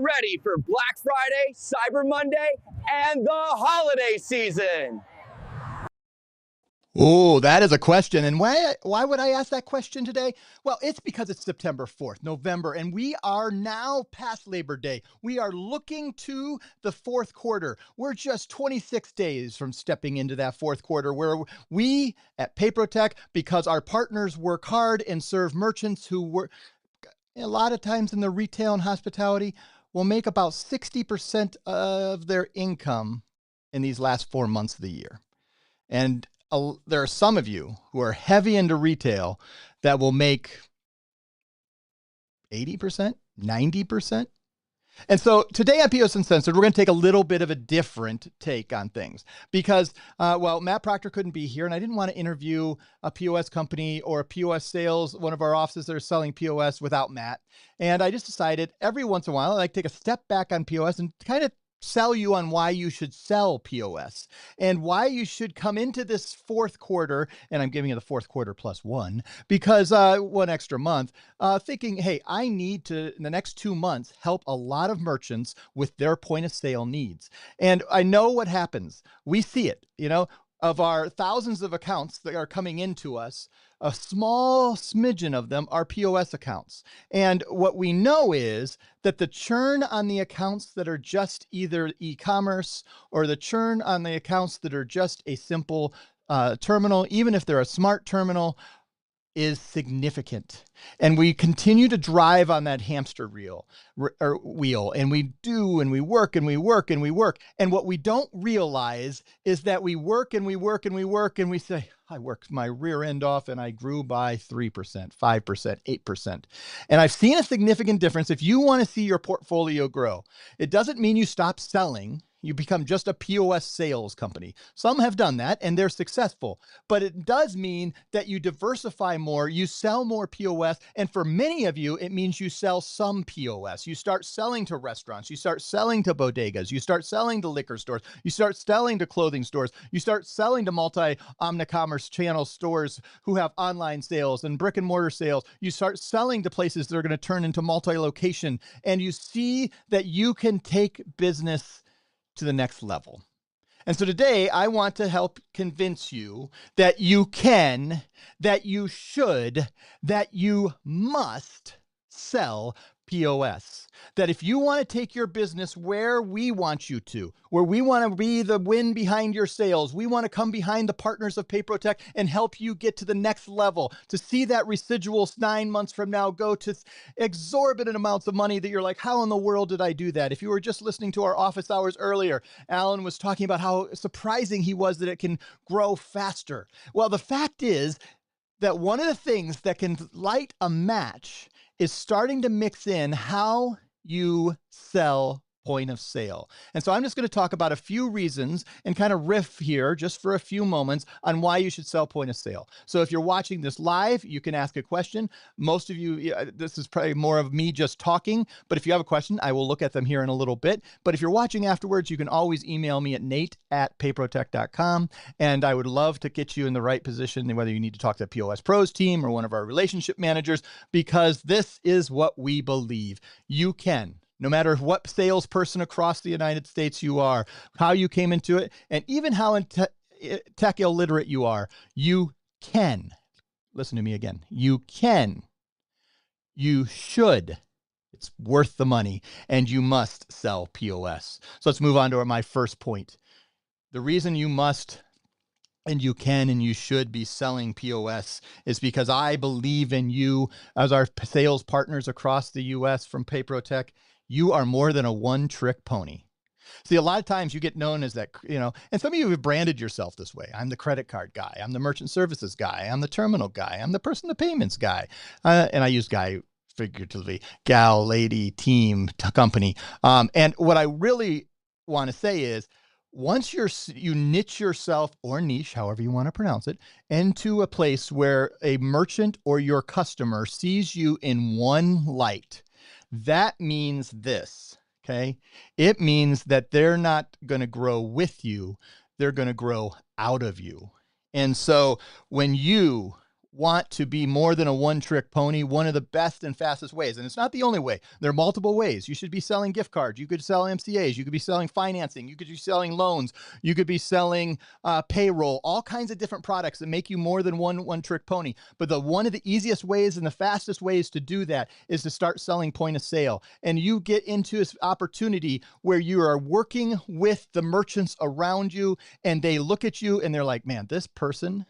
ready for Black Friday, Cyber Monday, and the holiday season? Oh, that is a question. And why would I ask that question today? Well, it's because it's September 4th, November, and we are now past Labor Day. We are looking to the fourth quarter. We're just 26 days from stepping into that fourth quarter where we at PayProTec, because our partners work hard and serve merchants who work a lot of times in the retail and hospitality, will make about 60% of their income in these last 4 months of the year. And there are some of you who are heavy into retail that will make 80%, 90%. And so today on POS Uncensored, we're going to take a little bit of a different take on things because, Matt Proctor couldn't be here and I didn't want to interview a POS company or a POS sales, one of our offices that are selling POS without Matt. And I just decided every once in a while, I like to take a step back on POS and kind of sell you on why you should sell POS and why you should come into this fourth quarter. And I'm giving you the fourth quarter plus one because 1 extra month, thinking, hey, I need to, in the next 2 months, help a lot of merchants with their point of sale needs. And I know what happens. We see it, of our thousands of accounts that are coming into us, a small smidgen of them are POS accounts. And what we know is that the churn on the accounts that are just either e-commerce or the churn on the accounts that are just a simple terminal, even if they're a smart terminal, is significant. And we continue to drive on that hamster wheel, and we do, and we work, and we work, and we work. And what we don't realize is that we work, and we work, and we work, and we say, I worked my rear end off and I grew by 3%, 5%, 8%. And I've seen a significant difference. If you want to see your portfolio grow, it doesn't mean you stop selling. You become just a POS sales company. Some have done that and they're successful, but it does mean that you diversify more, you sell more POS. And for many of you, it means you sell some POS. You start selling to restaurants, you start selling to bodegas, you start selling to liquor stores, you start selling to clothing stores, you start selling to multi-omnicommerce channel stores who have online sales and brick and mortar sales. You start selling to places that are going to turn into multi-location, and you see that you can take business to the next level. And so today I want to help convince you that you can, that you should, that you must sell POS. That if you want to take your business where we want you to, where we want to be the wind behind your sails, we want to come behind the partners of PayProTec and help you get to the next level, to see that residual 9 months from now go to exorbitant amounts of money that you're like, how in the world did I do that? If you were just listening to our office hours earlier, Alan was talking about how surprising he was that it can grow faster. Well, the fact is that one of the things that can light a match is starting to mix in how you sell point of sale. And so I'm just going to talk about a few reasons and kind of riff here just for a few moments on why you should sell point of sale. So if you're watching this live, you can ask a question. Most of you, this is probably more of me just talking, but if you have a question, I will look at them here in a little bit. But if you're watching afterwards, you can always email me at nate@payprotec.com. And I would love to get you in the right position, whether you need to talk to the POS Pros team or one of our relationship managers, because this is what we believe. You can. No matter what salesperson across the United States you are, how you came into it, and even how tech illiterate you are, you can. Listen to me again. You can. You should. It's worth the money, and you must sell POS. So let's move on to my first point. The reason you must and you can and you should be selling POS is because I believe in you as our sales partners across the U.S. from PayProTec. You are more than a one-trick pony. See, a lot of times you get known as that, and some of you have branded yourself this way. I'm the credit card guy. I'm the merchant services guy. I'm the terminal guy. I'm the person the payments guy. And I use guy figuratively, gal, lady, team, company. And what I really want to say is, once you niche yourself or niche, however you want to pronounce it, into a place where a merchant or your customer sees you in one light, that means this, okay? It means that they're not going to grow with you. They're going to grow out of you. And so when you want to be more than a one-trick pony, one of the best and fastest ways, and it's not the only way. There are multiple ways. You should be selling gift cards. You could sell MCAs. You could be selling financing. You could be selling loans. You could be selling payroll, all kinds of different products that make you more than one-trick pony. But one of the easiest ways and the fastest ways to do that is to start selling point of sale. And you get into this opportunity where you are working with the merchants around you, and they look at you and they're like, man, this person,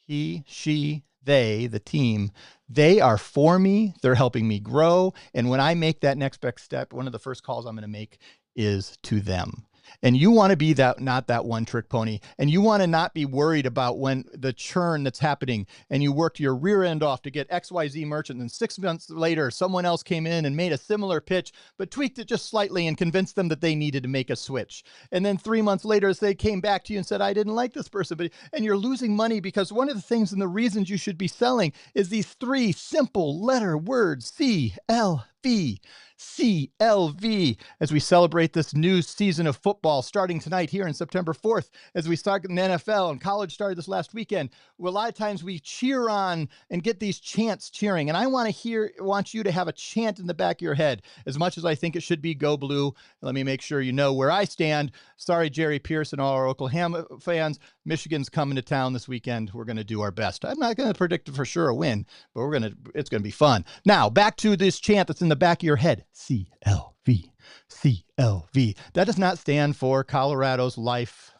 he, she, they, the team, they are for me. They're helping me grow. And when I make that next best step, one of the first calls I'm going to make is to them. And you want to be not that one trick pony. And you want to not be worried about when the churn that's happening and you worked your rear end off to get XYZ merchant. And 6 months later, someone else came in and made a similar pitch, but tweaked it just slightly and convinced them that they needed to make a switch. And then 3 months later, they came back to you and said, I didn't like this person. And you're losing money because one of the things and the reasons you should be selling is these 3 simple letter words, CLV. CLV, as we celebrate this new season of football starting tonight here in September 4th, as we start in the NFL and college started this last weekend. Well, a lot of times we cheer on and get these chants cheering. And I want you to have a chant in the back of your head. As much as I think it should be Go Blue, let me make sure you know where I stand. Sorry, Jerry Pierce and all our Oklahoma fans. Michigan's coming to town this weekend. We're going to do our best. I'm not going to predict for sure a win, but it's going to be fun. Now, back to this chant that's in the back of your head. CLV, CLV. That does not stand for Colorado's Life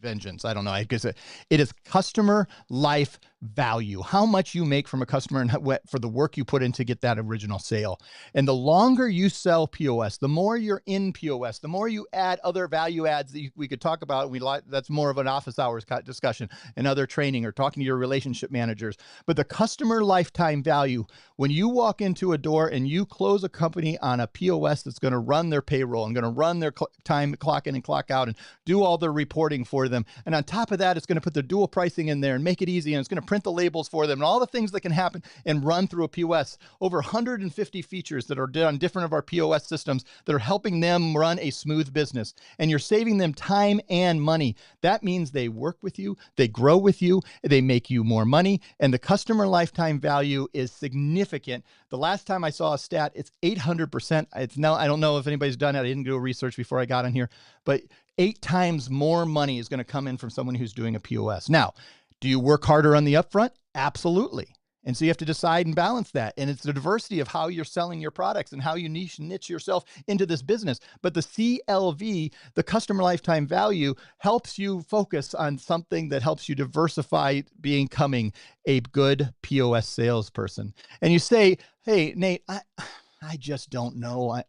Vengeance. I don't know. I guess it is customer life value, how much you make from a customer and for the work you put in to get that original sale. And the longer you sell POS, the more you're in POS, the more you add other value adds that we could talk about. That's more of an office hours discussion and other training or talking to your relationship managers. But the customer lifetime value, when you walk into a door and you close a company on a POS that's going to run their payroll and going to run their time clock in and clock out and do all their reporting for them. And on top of that, it's going to put the dual pricing in there and make it easy. And it's going to print the labels for them and all the things that can happen and run through a POS. Over 150 features that are on different of our POS systems that are helping them run a smooth business. And you're saving them time and money. That means they work with you, they grow with you, they make you more money, and the customer lifetime value is significant. The last time I saw a stat, it's 800%. It's now, I don't know if anybody's done it. I didn't do research before I got on here, but 8 times more money is going to come in from someone who's doing a POS. Now, do you work harder on the upfront? Absolutely. And so you have to decide and balance that. And it's the diversity of how you're selling your products and how you niche yourself into this business. But the CLV, the customer lifetime value, helps you focus on something that helps you diversify becoming a good POS salesperson. And you say, hey, Nate, I just don't know.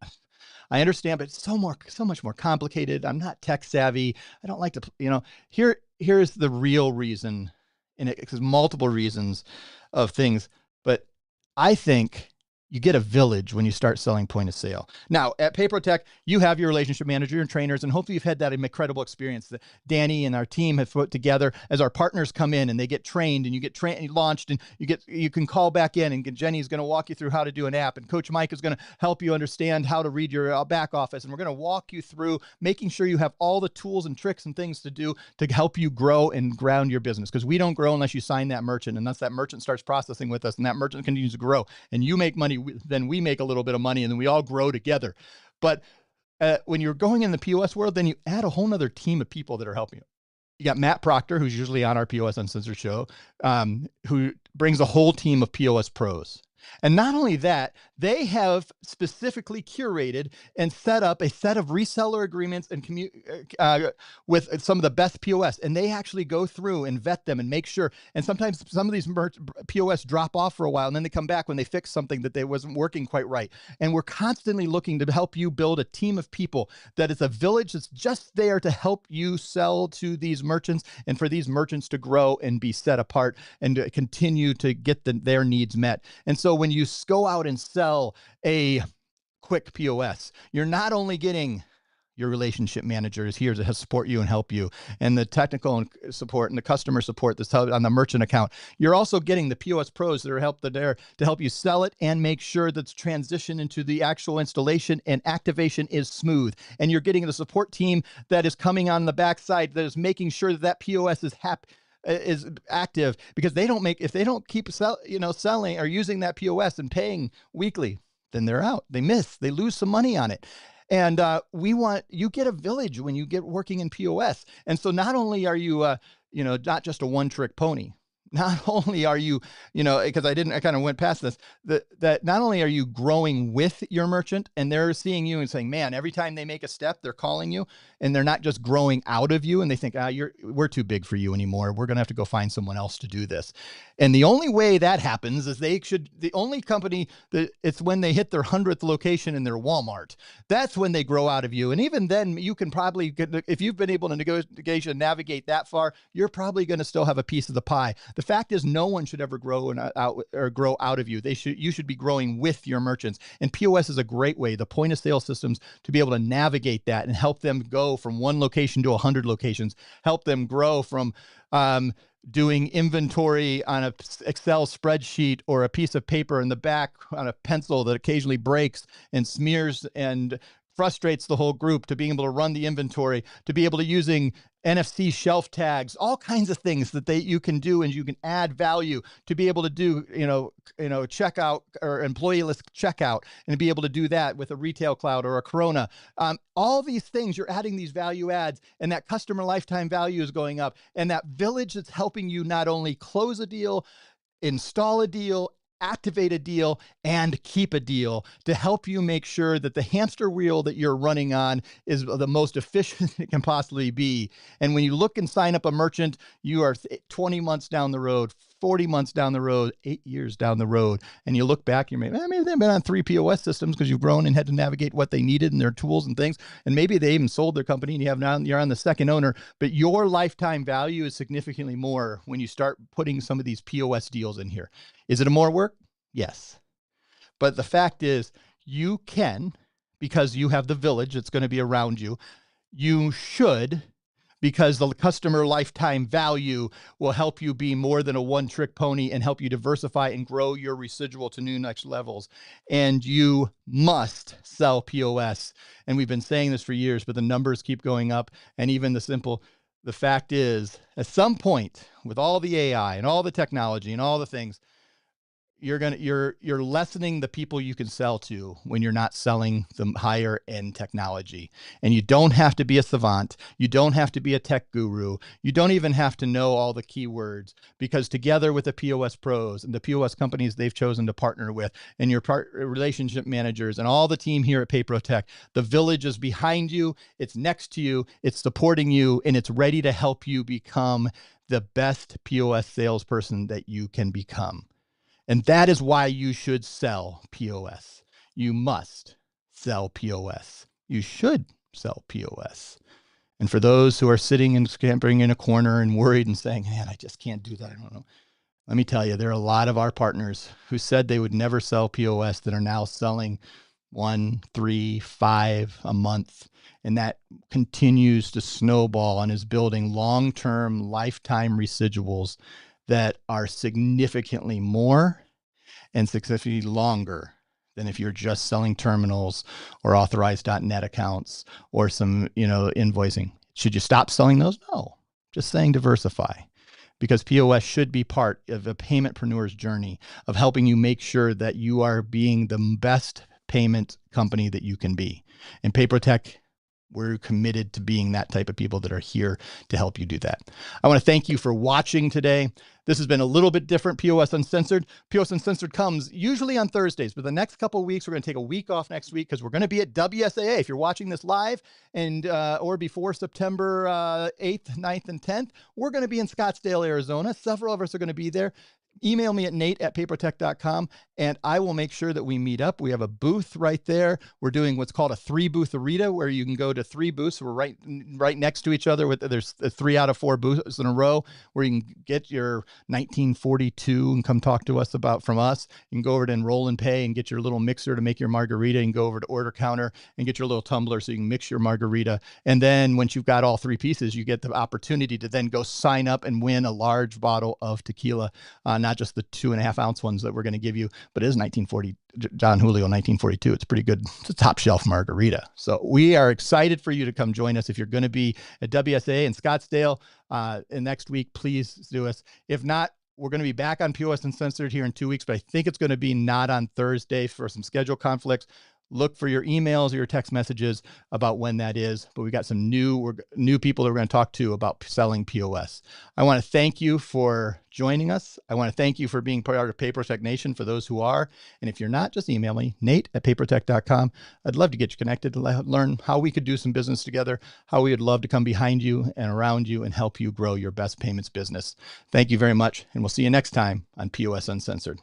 I understand, but it's so much more complicated. I'm not tech savvy. I don't like to, here's the real reason. And there's multiple reasons of things, but I think you get a village when you start selling point of sale. Now, at PayProTec, you have your relationship manager and trainers, and hopefully you've had that incredible experience that Danny and our team have put together as our partners come in and they get trained and you get launched and you can call back in, and Jenny's going to walk you through how to do an app, and Coach Mike is going to help you understand how to read your back office, and we're going to walk you through making sure you have all the tools and tricks and things to do to help you grow and ground your business, because we don't grow unless you sign that merchant, and once that merchant starts processing with us and that merchant continues to grow and you make money, then we make a little bit of money, and then we all grow together. But when you're going in the POS world, then you add a whole nother team of people that are helping you. You got Matt Proctor, who's usually on our POS Uncensored show, who brings a whole team of POS pros. And not only that, they have specifically curated and set up a set of reseller agreements and with some of the best POS. And they actually go through and vet them and make sure. And sometimes some of these POS drop off for a while, and then they come back when they fix something that they wasn't working quite right. And we're constantly looking to help you build a team of people that is a village that's just there to help you sell to these merchants and for these merchants to grow and be set apart and to continue to get their needs met. And so when you go out and sell a quick POS, you're not only getting your relationship manager is here to support you and help you, and the technical support and the customer support that's on the merchant account. You're also getting the POS pros that are there to help you sell it and make sure that the transition into the actual installation and activation is smooth. And you're getting the support team that is coming on the backside that is making sure that POS is is active, because they don't make, if they don't keep selling or using that POS and paying weekly, then they're out. They lose some money on it. And you get a village when you get working in POS. And so not only are you, not just a one-trick pony, not only are you, because I kind of went past this, that not only are you growing with your merchant and they're seeing you and saying, man, every time they make a step, they're calling you, and they're not just growing out of you and they think, we're too big for you anymore. We're going to have to go find someone else to do this. And the only way that happens is the only company that it's when they hit their 100th location in their Walmart. That's when they grow out of you. And even then you can probably if you've been able to navigate that far, you're probably going to still have a piece of the pie. The fact is, no one should ever grow out of you. You should be growing with your merchants. And POS is a great way, the point of sale systems, to be able to navigate that and help them go from one location to 100 locations, help them grow from doing inventory on an Excel spreadsheet or a piece of paper in the back on a pencil that occasionally breaks and smears and frustrates the whole group, to being able to run the inventory, to be able to using NFC shelf tags, all kinds of things that you can do, and you can add value to be able to do, checkout or employee list checkout, and be able to do that with a retail cloud or a Corona. All these things, you're adding these value adds, and that customer lifetime value is going up. And that village that's helping you not only close a deal, install a deal, activate a deal, and keep a deal, to help you make sure that the hamster wheel that you're running on is the most efficient it can possibly be. And when you look and sign up a merchant, you are 20 months down the road, 40 months down the road, 8 years down the road, and you look back, maybe they've been on 3 POS systems because you've grown and had to navigate what they needed and their tools and things. And maybe they even sold their company and you're on the second owner, but your lifetime value is significantly more when you start putting some of these POS deals in here. Is it more work? Yes. But the fact is, you can, because you have the village that's going to be around you. You should, because the customer lifetime value will help you be more than a one-trick pony and help you diversify and grow your residual to new next levels. And you must sell POS. And we've been saying this for years, but the numbers keep going up. And even the fact is, at some point, with all the AI and all the technology and all the things, you're lessening the people you can sell to when you're not selling the higher end technology. And you don't have to be a savant. You don't have to be a tech guru. You don't even have to know all the keywords, because together with the POS pros and the POS companies they've chosen to partner with, and your relationship managers and all the team here at PayProTec, the village is behind you. It's next to you. It's supporting you, and it's ready to help you become the best POS salesperson that you can become. And that is why you should sell POS. You must sell POS. You should sell POS. And for those who are sitting and scampering in a corner and worried and saying, man, I just can't do that, I don't know. Let me tell you, there are a lot of our partners who said they would never sell POS that are now selling 1, 3, 5 a month. And that continues to snowball and is building long-term lifetime residuals that are significantly more and significantly longer than if you're just selling terminals or authorized.net accounts or some, invoicing. Should you stop selling those? No, just saying diversify, because POS should be part of a paymentpreneur's journey of helping you make sure that you are being the best payment company that you can be. And PayProTec, we're committed to being that type of people that are here to help you do that. I want to thank you for watching today. This has been a little bit different, POS Uncensored. POS Uncensored comes usually on Thursdays, but the next couple of weeks, we're going to take a week off next week because we're going to be at WSAA. If you're watching this live and or before September 8th, 9th, and 10th, we're going to be in Scottsdale, Arizona. Several of us are going to be there. Email me at nate@payprotec.com, and I will make sure that we meet up. We have a booth right there. We're doing what's called a 3-booth arena, where you can go to 3 booths. We're right next to each other. There's 3 out of 4 booths in a row where you can get your 1942 and come talk to us from us. You can go over to Enroll and Pay and get your little mixer to make your margarita, and go over to Order Counter and get your little tumbler so you can mix your margarita. And then once you've got all 3 pieces, you get the opportunity to then go sign up and win a large bottle of tequila on not just the 2.5 ounce ones that we're going to give you, but it is 1940 John Julio 1942. It's pretty good. It's a top shelf margarita. So we are excited for you to come join us. If you're going to be at WSA in Scottsdale next week, please do us. If not, we're going to be back on POS Uncensored here in 2 weeks, but I think it's going to be not on Thursday for some schedule conflicts. Look for your emails or your text messages about when that is. But we got some new people that we're going to talk to about selling POS. I want to thank you for joining us. I want to thank you for being part of PayProTec Nation for those who are. And if you're not, just email me, nate@payprotec.com. I'd love to get you connected to learn how we could do some business together, how we would love to come behind you and around you and help you grow your best payments business. Thank you very much. And we'll see you next time on POS Uncensored.